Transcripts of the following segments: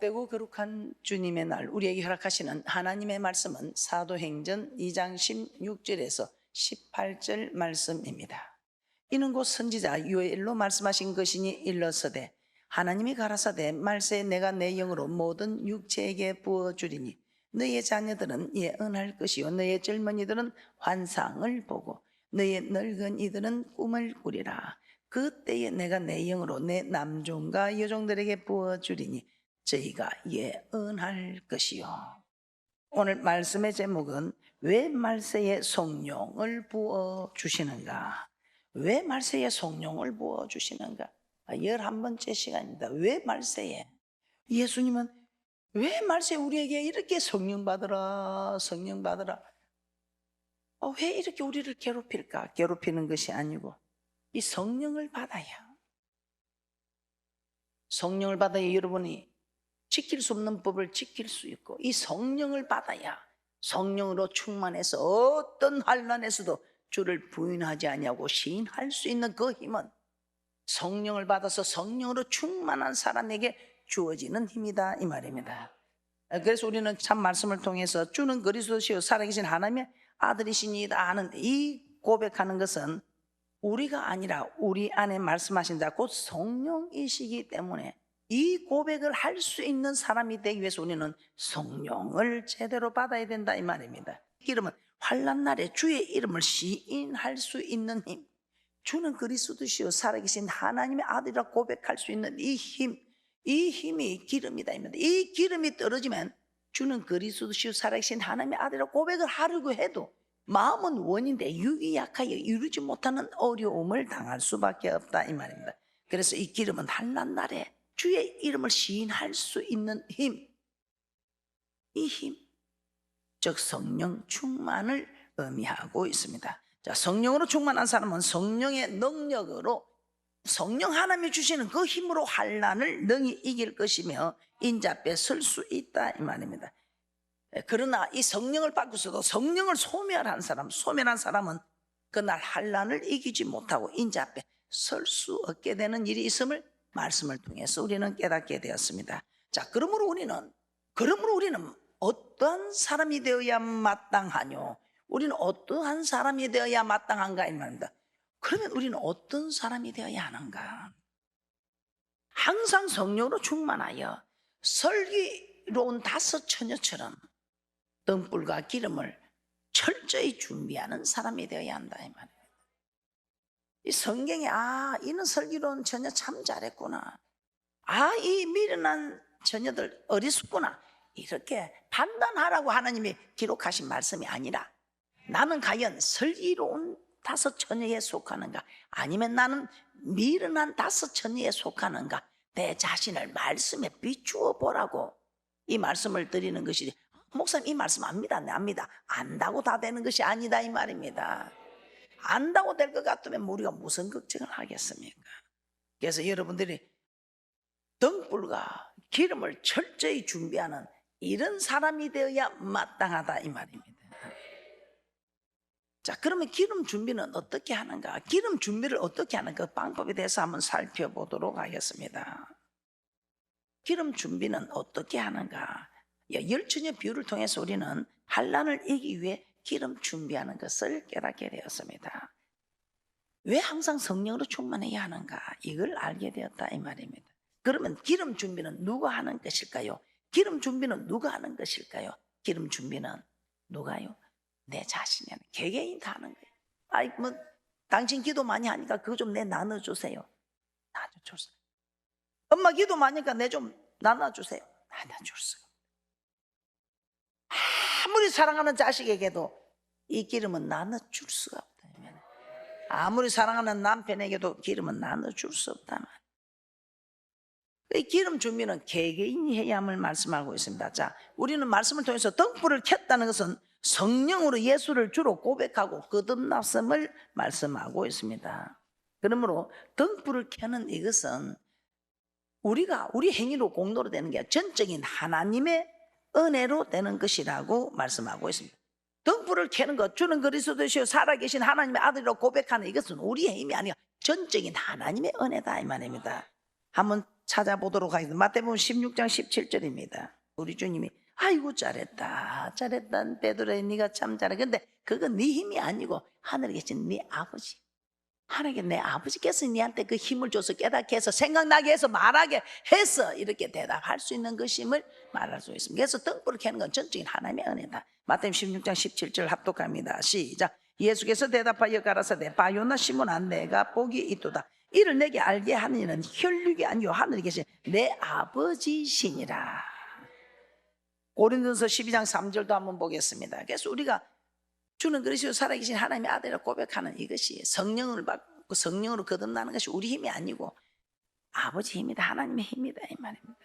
복되고 거룩한 주님의 날, 우리에게 허락하시는 하나님의 말씀은 사도행전 2장 16절에서 18절 말씀입니다. 이는 곧 선지자 요엘로 말씀하신 것이니 일러서되 하나님이 가라사대 말세에 내가 내 영으로 모든 육체에게 부어주리니 너의 자녀들은 예언할 것이요 너의 젊은이들은 환상을 보고 너의 늙은 이들은 꿈을 꾸리라. 그때에 내가 내 영으로 내 남종과 여종들에게 부어주리니 저희가 예언할 것이요. 오늘 말씀의 제목은 왜 말세에 성령을 부어주시는가? 왜 말세에 성령을 부어주시는가? 11번째 시간입니다. 왜 말세에? 예수님은 왜 말세에 우리에게 이렇게 성령 받으라 성령 받으라, 왜 이렇게 우리를 괴롭힐까? 괴롭히는 것이 아니고 이 성령을 받아야, 성령을 받아야 여러분이 지킬 수 없는 법을 지킬 수 있고, 이 성령을 받아야 성령으로 충만해서 어떤 환난에서도 주를 부인하지 아니하고 시인할 수 있는 그 힘은 성령을 받아서 성령으로 충만한 사람에게 주어지는 힘이다 이 말입니다. 그래서 우리는 참 말씀을 통해서 주는 그리스도시요 살아계신 하나님의 아들이시니이다 하는데, 이 고백하는 것은 우리가 아니라 우리 안에 말씀하신 자 곧 성령이시기 때문에 이 고백을 할 수 있는 사람이 되기 위해서 우리는 성령을 제대로 받아야 된다 이 말입니다. 이름은 환난 날에 주의 이름을 시인할 수 있는 힘, 주는 그리스도시요 살아계신 하나님의 아들이라 고백할 수 있는 이 힘, 이 힘이 기름이다 입니다. 이 기름이 떨어지면 주는 그리스도시요 살아계신 하나님의 아들이라 고백을 하려고 해도 마음은 원인데 육이 약하여 이루지 못하는 어려움을 당할 수밖에 없다 이 말입니다. 그래서 이 기름은 환난 날에 주의 이름을 시인할 수 있는 힘, 이 힘, 즉 성령 충만을 의미하고 있습니다. 자, 성령으로 충만한 사람은 성령의 능력으로, 성령 하나님이 주시는 그 힘으로 환난을 능히 이길 것이며 인자 앞에 설 수 있다 이 말입니다. 그러나 이 성령을 받고서도 성령을 소멸한 사람은 그날 환난을 이기지 못하고 인자 앞에 설 수 없게 되는 일이 있음을 말씀을 통해서 우리는 깨닫게 되었습니다. 자, 그러므로 우리는 어떠한 사람이 되어야 마땅하뇨? 우리는 어떠한 사람이 되어야 마땅한가 이 말입니다. 그러면 우리는 어떤 사람이 되어야 하는가? 항상 성령으로 충만하여 슬기로운 5 처녀처럼 등불과 기름을 철저히 준비하는 사람이 되어야 한다 이 말입니다. 이 성경에 이는 슬기로운 처녀 참 잘했구나, 이 미련한 처녀들 어리숙구나, 이렇게 판단하라고 하나님이 기록하신 말씀이 아니라 나는 과연 슬기로운 5 처녀에 속하는가, 아니면 나는 미련한 5 처녀에 속하는가, 내 자신을 말씀에 비추어 보라고 이 말씀을 드리는 것이지, 목사님 이 말씀 압니다, 네 압니다, 안다고 다 되는 것이 아니다 이 말입니다. 안다고 될 것 같으면 우리가 무슨 걱정을 하겠습니까? 그래서 여러분들이 등불과 기름을 철저히 준비하는 이런 사람이 되어야 마땅하다 이 말입니다. 자, 그러면 기름 준비는 어떻게 하는가? 기름 준비를 어떻게 하는 그 방법에 대해서 한번 살펴보도록 하겠습니다. 기름 준비는 어떻게 하는가? 열처녀 비유를 통해서 우리는 환난을 이기기 위해 기름 준비하는 것을 깨닫게 되었습니다. 왜 항상 성령으로 충만해야 하는가? 이걸 알게 되었다 이 말입니다. 그러면 기름 준비는 누가 하는 것일까요? 기름 준비는 누가 하는 것일까요? 기름 준비는 누가요? 내 자신이 하는, 개개인 다 하는 거예요. 당신 기도 많이 하니까 그거 좀 내 나눠주세요. 나눠주세요. 엄마 기도 많이 하니까 내 좀 나눠주세요. 나눠주세요. 아무리 사랑하는 자식에게도 이 기름은 나눠줄 수가 없다. 아무리 사랑하는 남편에게도 기름은 나눠줄 수 없다. 이 기름 준비는 개개인이 해야 함을 말씀하고 있습니다. 자, 우리는 말씀을 통해서 등불을 켰다는 것은 성령으로 예수를 주로 고백하고 거듭났음을 말씀하고 있습니다. 그러므로 등불을 켜는 이것은 우리 행위로 공로로 되는 게 전적인 하나님의 은혜로 되는 것이라고 말씀하고 있습니다. 등불을 켜는 것, 주는 그리스도시요 살아계신 하나님의 아들이라고 고백하는 이것은 우리의 힘이 아니라 전적인 하나님의 은혜다 이 말입니다. 한번 찾아보도록 하겠습니다. 마태복음 16장 17절입니다. 우리 주님이 아이고 잘했다 베드로야 네가 참 잘해. 근데 그건 네 힘이 아니고 하늘에 계신 네 아버지, 하나님께 내 아버지께서 네한테 그 힘을 줘서 깨닫게 해서 생각나게 해서 말하게 해서 이렇게 대답할 수 있는 것임을 말할 수 있습니다. 그래서 등불을 켜는 건 전적인 하나님의 은혜다. 마태복음 16장 17절 합독합니다. 시작. 예수께서 대답하여 가라사대 바요나 시몬아 내가 복이 있도다. 이를 내게 알게 하는 이는 혈육이 아니요 하늘에 계신 내 아버지시니라. 고린도서 12장 3절도 한번 보겠습니다. 그래서 우리가 주는 그리스도 살아계신 하나님의 아들이라 고백하는 이것이 성령을 받고 성령으로 거듭나는 것이 우리 힘이 아니고 아버지 힘이다, 하나님의 힘이다 이 말입니다.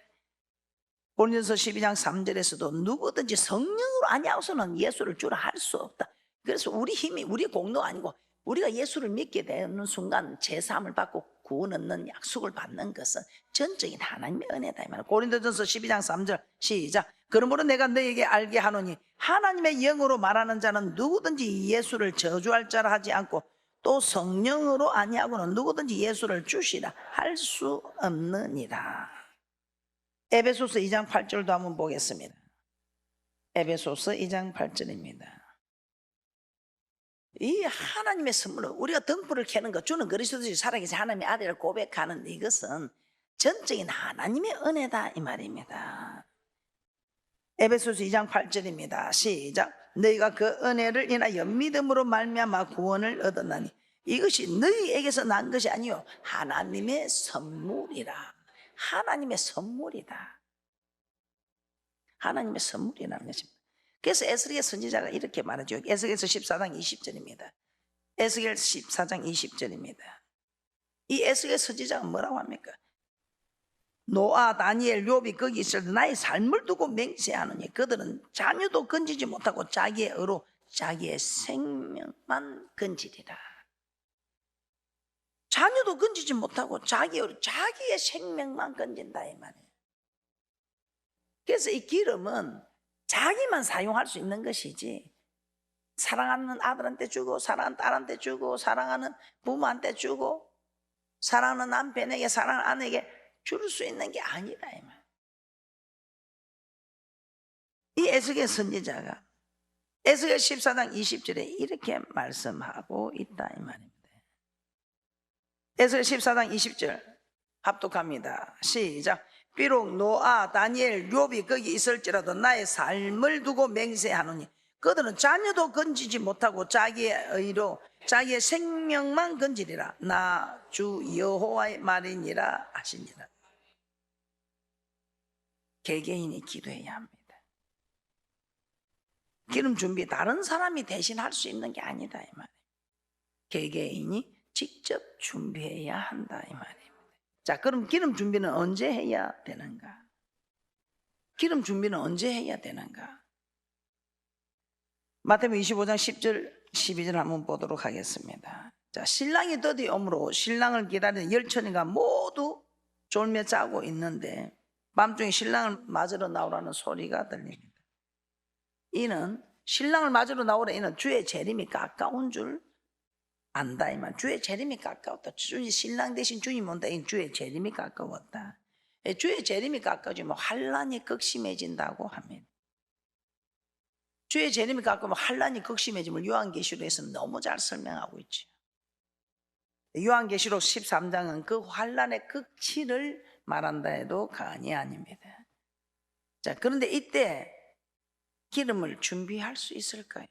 고린도서 12장 3절에서도 누구든지 성령으로 아니하고서는 예수를 주라 할 수 없다. 그래서 우리 힘이 우리 공로 아니고 우리가 예수를 믿게 되는 순간 제사함을 받고 구원 얻는 약속을 받는 것은 전적인 하나님의 은혜다 이 말이에요. 고린도전서 12장 3절 시작. 그러므로 내가 너에게 알게 하노니 하나님의 영으로 말하는 자는 누구든지 예수를 저주할 자라 하지 않고 또 성령으로 아니하고는 누구든지 예수를 주시라 할 수 없느니라. 에베소서 2장 8절도 한번 보겠습니다. 에베소서 2장 8절입니다. 이 하나님의 선물을 우리가 등불을 켜는 것, 주는 그리스도의 살아계신 하나님의 아들을 고백하는 이것은 전적인 하나님의 은혜다 이 말입니다. 에베소서 2장 8절입니다. 시작. 너희가 그 은혜를 인하여 믿음으로 말미암아 구원을 얻었나니 이것이 너희에게서 난 것이 아니요 하나님의 선물이라. 하나님의 선물이다. 하나님의 선물이라는 것입니다. 그래서 에스겔 선지자가 이렇게 말하죠. 에스겔서 14장 20절입니다. 에스겔 14장 20절입니다. 이 에스겔 선지자가 뭐라고 합니까? 노아, 다니엘, 욥이 거기 있을 때 나의 삶을 두고 맹세하느니 그들은 자녀도 건지지 못하고 자기의 의로 자기의 생명만 건지리라. 자녀도 건지지 못하고 자기의 생명만 건진다 이 말이에요. 그래서 이 기름은 자기만 사용할 수 있는 것이지 사랑하는 아들한테 주고 사랑하는 딸한테 주고 사랑하는 부모한테 주고 사랑하는 남편에게 사랑하는 아내에게 줄 수 있는 게 아니다 이 말. 이 에스겔 선지자가 에스겔 14장 20절에 이렇게 말씀하고 있다 이 말입니다. 에스겔 14장 20절 합독합니다. 시작. 비록 노아, 다니엘, 욥이 거기 있을지라도 나의 삶을 두고 맹세하노니 그들은 자녀도 건지지 못하고 자기의 의로 자기의 생명만 건지리라. 나 주 여호와의 말이니라 하시니라. 개개인이 기도해야 합니다. 기름 준비 다른 사람이 대신 할 수 있는 게 아니다 이 말이에요. 개개인이 직접 준비해야 한다 이 말이에요. 자, 그럼 기름 준비는 언제 해야 되는가? 기름 준비는 언제 해야 되는가? 마태복음 25장 10절 12절 한번 보도록 하겠습니다. 자, 신랑이 드디어 오므로 신랑을 기다리는 열처니가 모두 졸며 자고 있는데 밤중에 신랑을 맞으러 나오라는 소리가 들립니다. 이는 신랑을 맞으러 나오라 이는 주의 재림이 가까운 줄 안다 이 말. 주의 재림이 가까웠다. 신랑 대신 주님 온다. 이 주의 재림이 가까웠다. 주의 재림이 가까워지면 환란이 극심해진다고 합니다. 주의 재림이 가까우면 환란이 극심해짐을 요한계시록에서는 너무 잘 설명하고 있죠. 요한계시록 13장은 그 환란의 극치를 말한다 해도 과언이 아닙니다. 자, 그런데 이때 기름을 준비할 수 있을까요?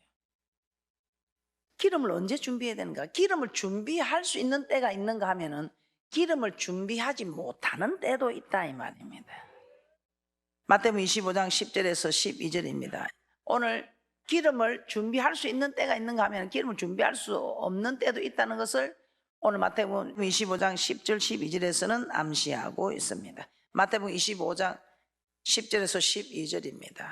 기름을 언제 준비해야 되는가? 기름을 준비할 수 있는 때가 있는가 하면은 기름을 준비하지 못하는 때도 있다 이 말입니다. 마태복음 25장 10절에서 12절입니다. 오늘 기름을 준비할 수 있는 때가 있는가 하면 기름을 준비할 수 없는 때도 있다는 것을 오늘 마태복음 25장 10절 12절에서는 암시하고 있습니다. 마태복음 25장 10절에서 12절입니다.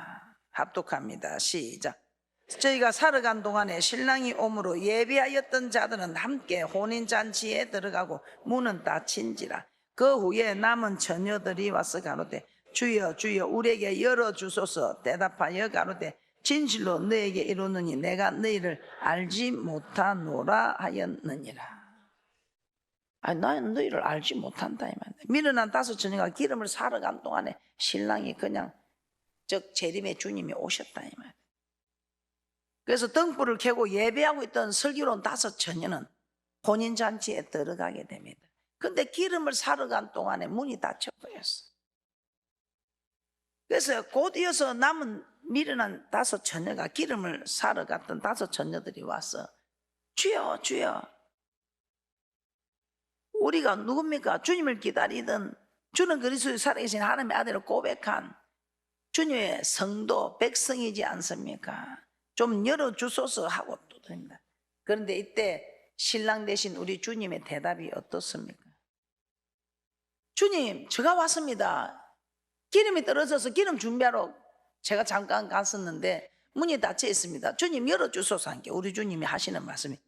합독합니다. 시작. 저희가 살아간 동안에 신랑이 오므로 예비하였던 자들은 함께 혼인잔치에 들어가고 문은 닫힌지라. 그 후에 남은 처녀들이 와서 가로되 주여 주여 우리에게 열어주소서. 대답하여 가로되 진실로 너에게 이르노니 내가 너희를 알지 못하노라 하였느니라. 아니, 나는 너희를 알지 못한다 이 말이야. 미련한 다섯 처녀가 기름을 사러 간 동안에 신랑이 그냥 즉 재림의 주님이 오셨다 이 말이야. 그래서 등불을 켜고 예배하고 있던 슬기로운 다섯 처녀는 혼인잔치에 들어가게 됩니다. 근데 기름을 사러 간 동안에 문이 닫혀 버렸어. 그래서 곧 이어서 남은 미련한 다섯 처녀가 기름을 사러 갔던 다섯 처녀들이 와서 주여 주여, 우리가 누굽니까? 주님을 기다리던 주는 그리스도의 살아계신 하나님의 아들을 고백한 주님의 성도 백성이지 않습니까? 좀 열어주소서 하고 또 됩니다. 그런데 이때 신랑 되신 우리 주님의 대답이 어떻습니까? 주님, 제가 왔습니다. 기름이 떨어져서 기름 준비하러 제가 잠깐 갔었는데 문이 닫혀 있습니다. 주님 열어주소서 하니까 우리 주님이 하시는 말씀이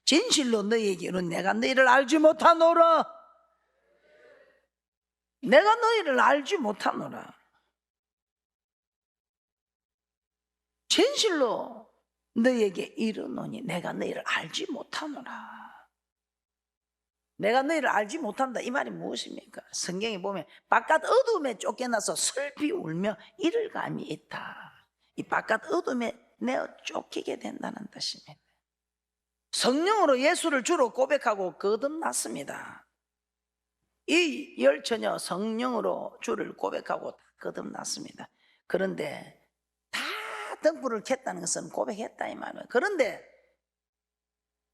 진실로 너희에게는 내가 너희를 알지 못하노라. 내가 너희를 알지 못하노라. 진실로 너희에게 이르노니 내가 너희를 알지 못하노라. 내가 너희를 알지 못한다 이 말이 무엇입니까? 성경에 보면 바깥 어둠에 쫓겨나서 슬피 울며 이를 감이 있다. 이 바깥 어둠에 내어 쫓기게 된다는 뜻입니다. 성령으로 예수를 주로 고백하고 거듭났습니다. 이 열 처녀 성령으로 주를 고백하고 거듭났습니다. 그런데 다 등불을 켰다는 것은 고백했다 이 말이에요. 그런데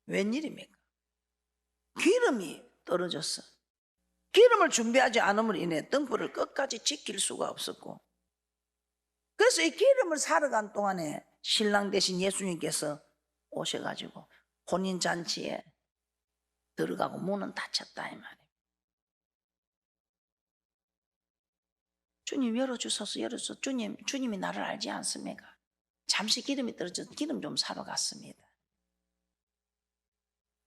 웬일입니까? 기름이 떨어졌어. 기름을 준비하지 않음으로 인해 등불을 끝까지 지킬 수가 없었고, 그래서 이 기름을 사러 간 동안에 신랑 되신 예수님께서 오셔가지고 혼인잔치에 들어가고 문은 닫혔다 이 말이에요. 주님 열어주소서 열어주소서. 주님이 나를 알지 않습니까? 잠시 기름이 떨어져서 기름 좀 사러 갔습니다.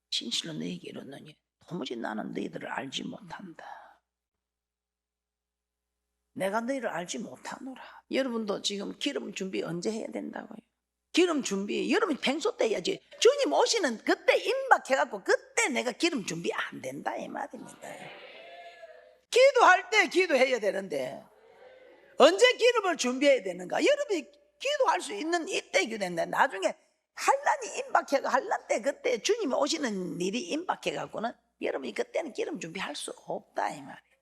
진실로 너희에게 이르노니 도무지 나는 너희들을 알지 못한다. 내가 너희를 알지 못하노라. 여러분도 지금 기름 준비 언제 해야 된다고요? 기름 준비 여러분이 평소 때 해야지. 주님 오시는 그때 임박해갖고 그때 내가 기름 준비 안 된다 이 말입니다. 기도할 때 기도해야 되는데 언제 기름을 준비해야 되는가? 여러분이 기도할 수 있는 이때 기도했는데 나중에 환란이 임박해가 환란 때 그때 주님이 오시는 일이 임박해갖고는 여러분이 그때는 기름 준비할 수 없다 이 말이에요.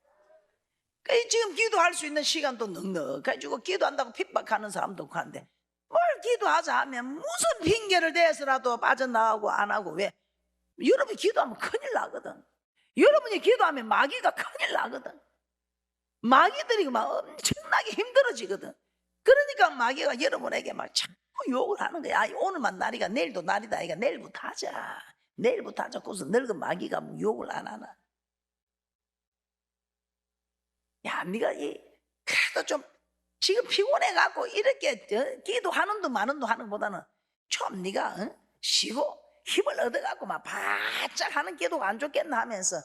그러니까 지금 기도할 수 있는 시간도 넉넉해지고 기도한다고 핍박하는 사람도 있고 한데 뭘 기도하자 하면 무슨 핑계를 대서라도 빠져나가고 안 하고. 왜? 여러분이 기도하면 큰일 나거든. 여러분이 기도하면 마귀가 큰일 나거든. 마귀들이 막 엄청나게 힘들어지거든. 그러니까 마귀가 여러분에게 막 자꾸 욕을 하는 거야. 오늘만 날이가 내일도 날이다. 아이가 내일부터 하자. 내일부터 하자. 그래서 늙은 마귀가 뭐 욕을 안 하나. 야, 네가 그래도 좀 지금 피곤해갖고 이렇게 기도하는 도 마는 도 하는 것보다는 좀 네가 쉬고 힘을 얻어갖고 막 바짝 하는 기도가 안 좋겠나 하면서,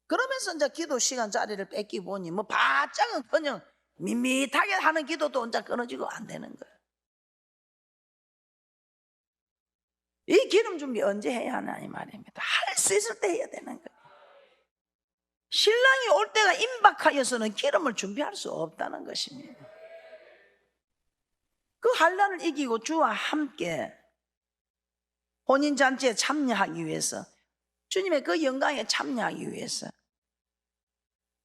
그러면서 이제 기도 시간 자리를 뺏기 보니 뭐 바짝은 그냥 밋밋하게 하는 기도도 혼자 끊어지고 안 되는 거예요. 이 기름 준비 언제 해야 하나 이 말입니다. 할 수 있을 때 해야 되는 거예요. 신랑이 올 때가 임박하여서는 기름을 준비할 수 없다는 것입니다. 그 환란을 이기고 주와 함께 혼인잔치에 참여하기 위해서, 주님의 그 영광에 참여하기 위해서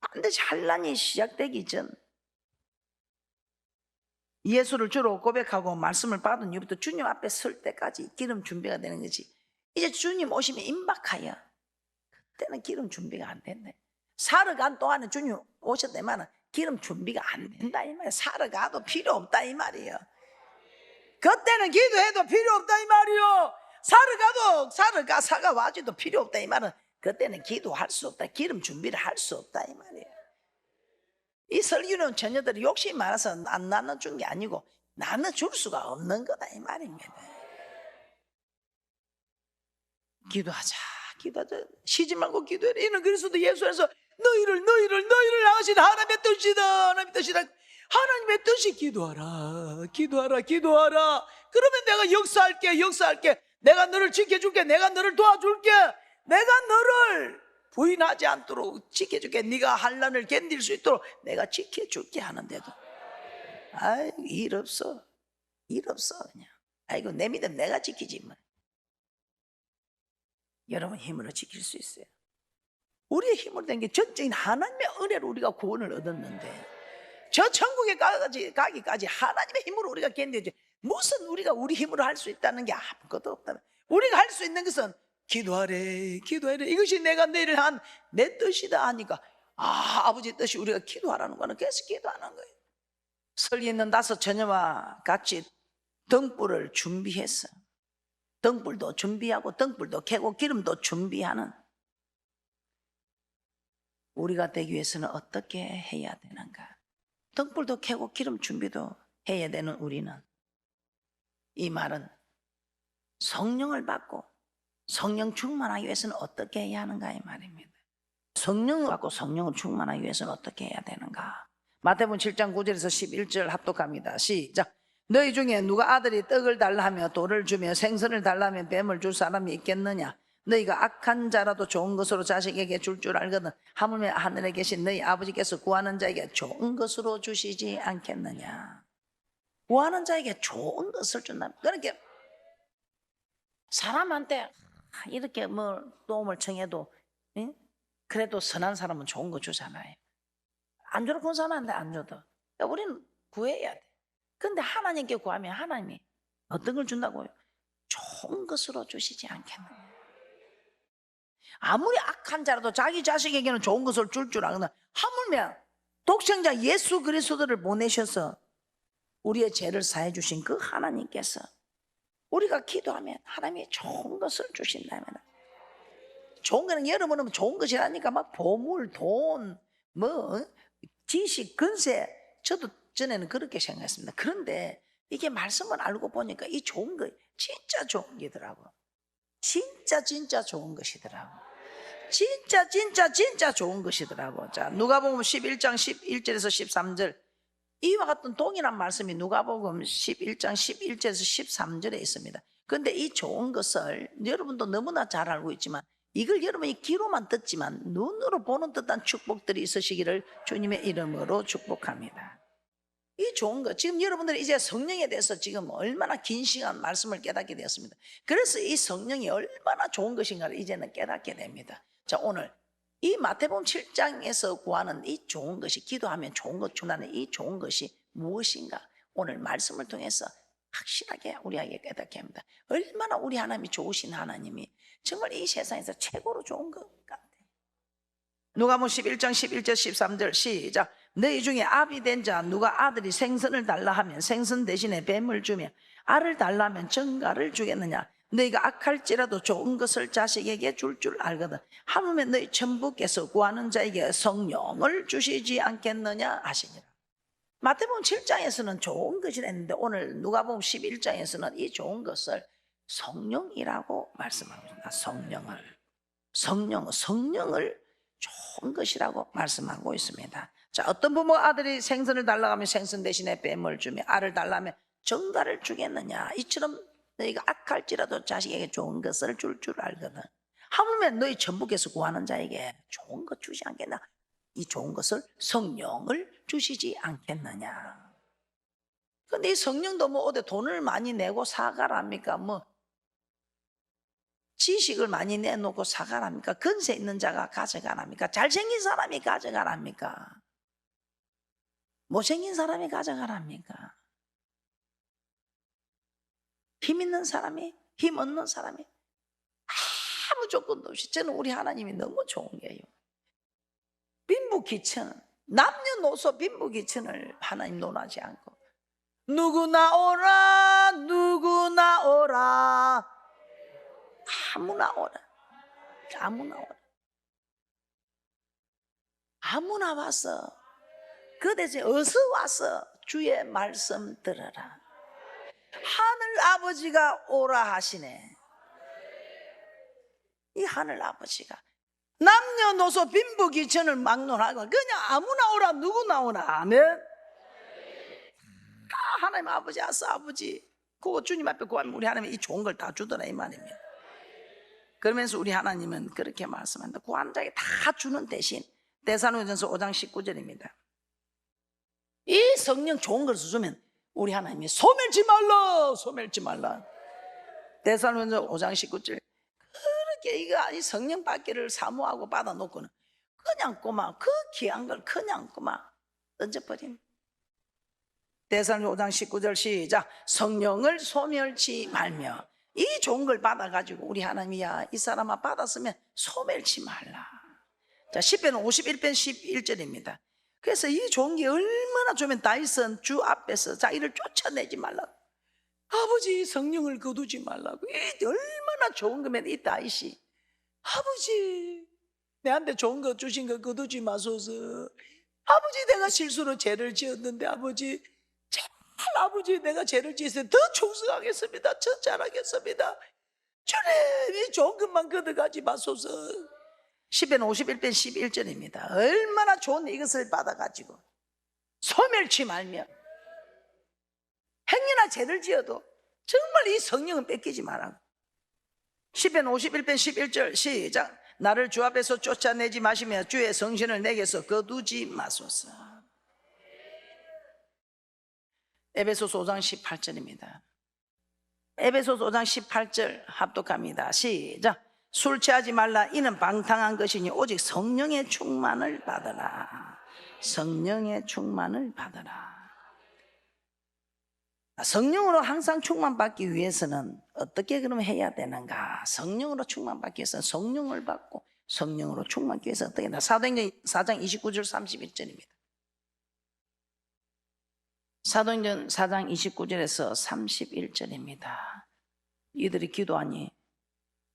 반드시 환란이 시작되기 전 예수를 주로 고백하고 말씀을 받은 이후부터 주님 앞에 설 때까지 기름 준비가 되는 거지. 이제 주님 오시면 임박하여 그때는 기름 준비가 안 된다. 사러 간 동안은 주님 오셨다면 기름 준비가 안 된다 이 말이에요. 사러 가도 필요 없다 이 말이에요. 그때는 기도해도 필요 없다 이 말이에요. 사가 와줘도 필요 없다 이 말은 그때는 기도할 수 없다. 기름 준비를 할 수 없다 이 말이에요. 이 설교는 처녀들이 욕심이 많아서 안 나눠준 게 아니고 나눠줄 수가 없는 거다 이 말입니다. 기도하자. 쉬지 말고 기도해라. 이는 그리스도 예수에서 너희를 향하신 하나님의 뜻이다. 하나님의 뜻이 기도하라. 그러면 내가 역사할게. 내가 너를 지켜줄게. 내가 너를 도와줄게. 내가 너를 부인하지 않도록 지켜줄게. 네가 환난을 견딜 수 있도록 내가 지켜줄게 하는데도 아이고 일 없어. 일 없어 그냥. 아이고 내 믿음 내가 지키지 뭐. 여러분 힘으로 지킬 수 있어요. 우리의 힘으로 된 게 전적인 하나님의 은혜로 우리가 구원을 얻었는데 저 천국에 가기까지 하나님의 힘으로 우리가 견뎌야지. 무슨 우리가 우리 힘으로 할 수 있다는 게 아무것도 없다. 우리가 할 수 있는 것은 기도하래 기도하래 이것이 내가 내일 한 내 뜻이다 하니까 아버지 뜻이 우리가 기도하라는 거는 계속 기도하는 거예요. 설리 있는 5 처녀와 같이 등불을 준비했어. 등불도 준비하고 등불도 켜고 기름도 준비하는 우리가 되기 위해서는 어떻게 해야 되는가? 등불도 켜고 기름 준비도 해야 되는 우리는 이 말은 성령을 받고 성령 충만하기 위해서는 어떻게 해야 하는가 이 말입니다. 성령을 받고 성령을 충만하기 위해서는 어떻게 해야 되는가? 마태복음 7장 9절에서 11절 합독합니다. 시작. 너희 중에 누가 아들이 떡을 달라 하며 돌을 주며 생선을 달라 하며 뱀을 줄 사람이 있겠느냐? 너희가 악한 자라도 좋은 것으로 자식에게 줄 알거든 하물며 하늘에 계신 너희 아버지께서 구하는 자에게 좋은 것으로 주시지 않겠느냐? 구하는 자에게 좋은 것을 준다. 그러니까 사람한테 이렇게 뭐 도움을 청해도 그래도 선한 사람은 좋은 거 주잖아요. 안 줘도 그런 사람한테 안 줘도 그러니까 우리는 구해야 돼. 근데 하나님께 구하면 하나님이 어떤 걸 준다고요? 좋은 것으로 주시지 않겠느냐? 아무리 악한 자라도 자기 자식에게는 좋은 것을 줄 알거든 하물며 독생자 예수 그리스도를 보내셔서 우리의 죄를 사해 주신 그 하나님께서 우리가 기도하면 하나님이 좋은 것을 주신다면 좋은 거는 여러분은 좋은 것이라니까 막 보물, 돈, 뭐 지식, 근세 저도 전에는 그렇게 생각했습니다. 그런데 이게 말씀을 알고 보니까 이 좋은 거 진짜 좋은 게더라고. 진짜 좋은 것이더라고. 진짜 좋은 것이더라고. 자, 누가복음 11장 11절에서 13절 이와 같은 동일한 말씀이 누가복음 11장 11절에서 13절에 있습니다. 그런데 이 좋은 것을 여러분도 너무나 잘 알고 있지만 이걸 여러분이 귀로만 듣지만 눈으로 보는 듯한 축복들이 있으시기를 주님의 이름으로 축복합니다. 이 좋은 것 지금 여러분들이 이제 성령에 대해서 지금 얼마나 긴 시간 말씀을 깨닫게 되었습니다. 그래서 이 성령이 얼마나 좋은 것인가를 이제는 깨닫게 됩니다. 자, 오늘 이 마태복음 7장에서 구하는 이 좋은 것이 기도하면 좋은 것 준다는 이 좋은 것이 무엇인가 오늘 말씀을 통해서 확실하게 우리에게 깨닫게 합니다. 얼마나 우리 하나님이 좋으신 하나님이 정말 이 세상에서 최고로 좋은 것 같아요. 누가복음 11장 11절 13절 시작. 너희 중에 아비 된 자 누가 아들이 생선을 달라 하면 생선 대신에 뱀을 주며 알을 달라 하면 정갈을 주겠느냐? 너희가 악할지라도 좋은 것을 자식에게 줄 알거든 하물며 너희 천부께서 구하는 자에게 성령을 주시지 않겠느냐 하시니라. 마태복음 7장에서는 좋은 것이라 했는데 오늘 누가복음 11장에서는 이 좋은 것을 성령이라고 말씀하고 있습니다. 성령을 좋은 것이라고 말씀하고 있습니다. 자, 어떤 부모가 아들이 생선을 달라고 하면 생선 대신에 뱀을 주며 알을 달라고 하면 정갈을 주겠느냐? 이처럼 너희가 악할지라도 자식에게 좋은 것을 줄 알거든 하물며 너희 천부께서 구하는 자에게 좋은 것 주지 않겠나? 이 좋은 것을 성령을 주시지 않겠느냐? 근데 이 성령도 뭐 어디 돈을 많이 내고 사가랍니까? 뭐 지식을 많이 내놓고 사가랍니까? 근세 있는 자가 가져가랍니까? 잘생긴 사람이 가져가랍니까? 못생긴 사람이 가져가랍니까? 힘 있는 사람이, 힘 없는 사람이 아무 조건도 없이 저는 우리 하나님이 너무 좋은 게요. 빈부귀천, 남녀노소 빈부귀천을 하나님 논하지 않고 누구나 오라 아무나 오라 아무나 와서 그 대신 어서 와서 주의 말씀 들어라. 하늘 아버지가 오라 하시네. 이 하늘 아버지가 남녀노소 빈부귀천을 막론하고 그냥 아무나 오라 누구나 오라 하면 하나님 아버지 아싸 아버지 그거 주님 앞에 구하면 우리 하나님이 이 좋은 걸 다 주더라 이 말입니다. 그러면서 우리 하나님은 그렇게 말씀한다. 구하는 자에게 다 주는 대신 데살로니가전서 5장 19절입니다. 이 성령 좋은 것을 주면 우리 하나님이 소멸치 말라. 데살로니가전서 5장 19절. 그렇게 이 성령 받기를 사모하고 받아놓고는 그냥 꼬마 그 귀한 걸 그냥 꼬마 던져버림. 데살로니가 5장 19절 시작. 성령을 소멸치 말며. 이 좋은 걸 받아가지고 우리 하나님이 이 사람아 받았으면 소멸치 말라. 자, 10편 51편 11절입니다. 그래서 이 좋은 게 얼마나 좋으면 다윗은 주 앞에서 자기를 쫓아내지 말라고, 아버지 성령을 거두지 말라고. 이 얼마나 좋은 거면 이 다윗이 아버지 내한테 좋은 거 주신 거 거두지 마소서. 아버지 내가 실수로 죄를 지었는데 아버지 아버지 내가 죄를 지었을 때 더 충성하겠습니다. 더 잘하겠습니다. 주님 이 좋은 것만 걷어가지 마소서. 10편 51편 11절입니다. 얼마나 좋은 이것을 받아가지고 소멸치 말며 행여나 죄를 지어도 정말 이 성령은 뺏기지 말라고. 10편 51편 11절 시작. 나를 주 앞에서 쫓아내지 마시며 주의 성신을 내게서 거두지 마소서. 에베소서 5장 18절입니다. 에베소서 5장 18절 합독합니다. 시작. 술 취하지 말라. 이는 방탕한 것이니 오직 성령의 충만을 받으라. 성령의 충만을 받으라. 성령으로 항상 충만받기 위해서는 어떻게 그러면 해야 되는가? 성령으로 충만받기 위해서는 성령을 받고 성령으로 충만받기 위해서 어떻게 해야 되나? 사도행전 4장 29절 31절입니다. 사도행전 4장 29절에서 31절입니다. 이들이 기도하니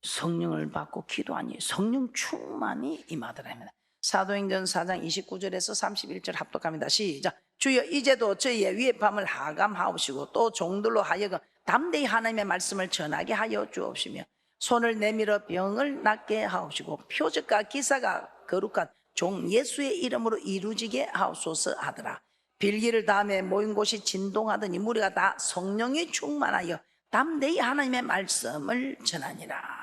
성령을 받고 기도하니 성령 충만이 임하더랍니다. 사도행전 4장 29절에서 31절 합독합니다. 시작. 주여 이제도 저희의 위의 밤을 하감하옵시고 또 종들로 하여금 담대히 하나님의 말씀을 전하게 하여 주옵시며 손을 내밀어 병을 낫게 하옵시고 표적과 기사가 거룩한 종 예수의 이름으로 이루어지게 하옵소서 하더라. 빌기를 다음에 모인 곳이 진동하더니 무리가 다 성령이 충만하여 담대히 하나님의 말씀을 전하니라.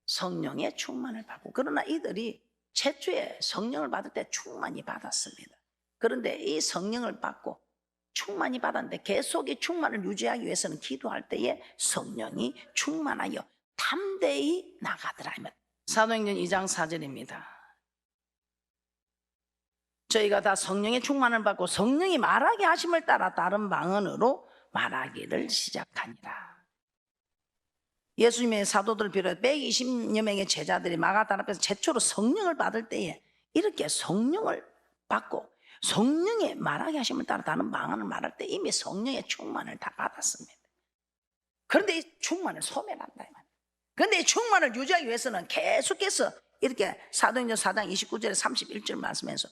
성령의 충만을 받고, 그러나 이들이 최초에 성령을 받을 때 충만히 받았습니다. 그런데 이 성령을 받고 충만히 받았는데 계속 이 충만을 유지하기 위해서는 기도할 때에 성령이 충만하여 담대히 나가더라. 사도행전 2장 4절입니다. 저희가 다 성령의 충만을 받고 성령이 말하게 하심을 따라 다른 방언으로 말하기를 시작하니라. 예수님의 사도들을 비롯해 120여 명의 제자들이 마가단 앞에서 최초로 성령을 받을 때에 이렇게 성령을 받고 성령의 말하게 하심을 따라 다른 방언을 말할 때 이미 성령의 충만을 다 받았습니다. 그런데 이 충만을 소멸한다. 그런데 이 충만을 유지하기 위해서는 계속해서 이렇게 사도행전 4장 29절에 31절 말씀에서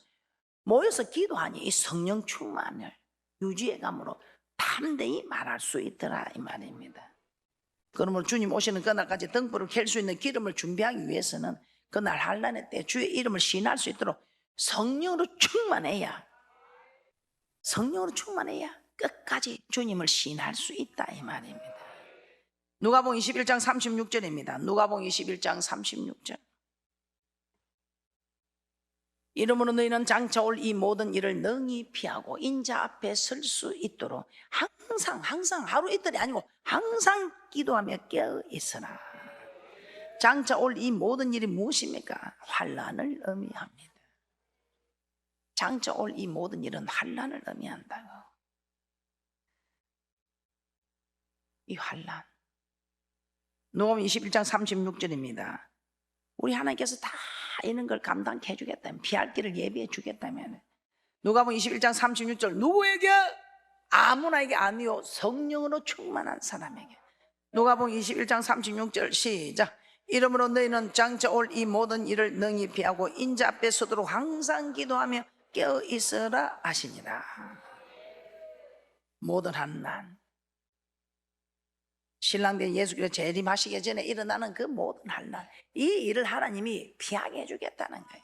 모여서 기도하니 이 성령 충만을 유지해감으로 담대히 말할 수 있더라 이 말입니다. 그러므로 주님 오시는 그날까지 등불을 켤 수 있는 기름을 준비하기 위해서는 그날 환난의 때 주의 이름을 시인할 수 있도록 성령으로 충만해야 끝까지 주님을 시인할 수 있다 이 말입니다. 누가복음 21장 36절입니다. 누가복음 21장 36절. 이러므로 너희는 장차 올 이 모든 일을 능히 피하고 인자 앞에 설 수 있도록 항상 하루 이틀이 아니고 항상 기도하며 깨어 있으라. 장차 올 이 모든 일이 무엇입니까? 환난을 의미합니다. 장차 올 이 모든 일은 환난을 의미한다고. 이 환난. 누가복음 21장 36절입니다. 우리 하나님께서 다 이런 걸 감당해 주겠다면, 피할 길을 예비해 주겠다면, 누가복음 21장 36절, 누구에게? 아무나에게 아니요 성령으로 충만한 사람에게. 누가복음 21장 36절 시작. 이러므로 너희는 장차 올 이 모든 일을 능히 피하고 인자 앞에 서도록 항상 기도하며 깨어 있으라 하시니라. 모든 환난, 신랑된 예수 그리스도 재림하시기 전에 일어나는 그 모든 환난, 이 일을 하나님이 피하게 해주겠다는 거예요.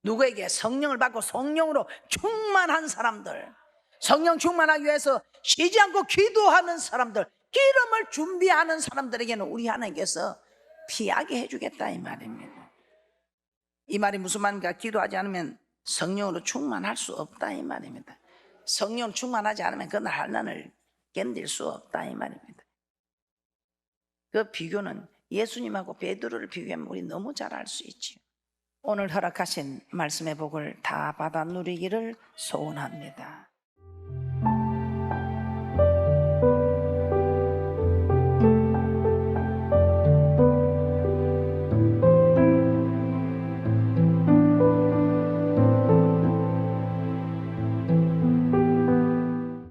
누구에게? 성령을 받고 성령으로 충만한 사람들, 성령 충만하기 위해서 쉬지 않고 기도하는 사람들, 기름을 준비하는 사람들에게는 우리 하나님께서 피하게 해주겠다 이 말입니다. 이 말이 무슨 말인가? 기도하지 않으면 성령으로 충만할 수 없다 이 말입니다. 성령으로 충만하지 않으면 그날 환난을 견딜 수 없다 이 말입니다. 그 비교는 예수님하고 베드로를 비교하면 우리 너무 잘 알 수 있지요. 오늘 허락하신 말씀의 복을 다 받아 누리기를 소원합니다.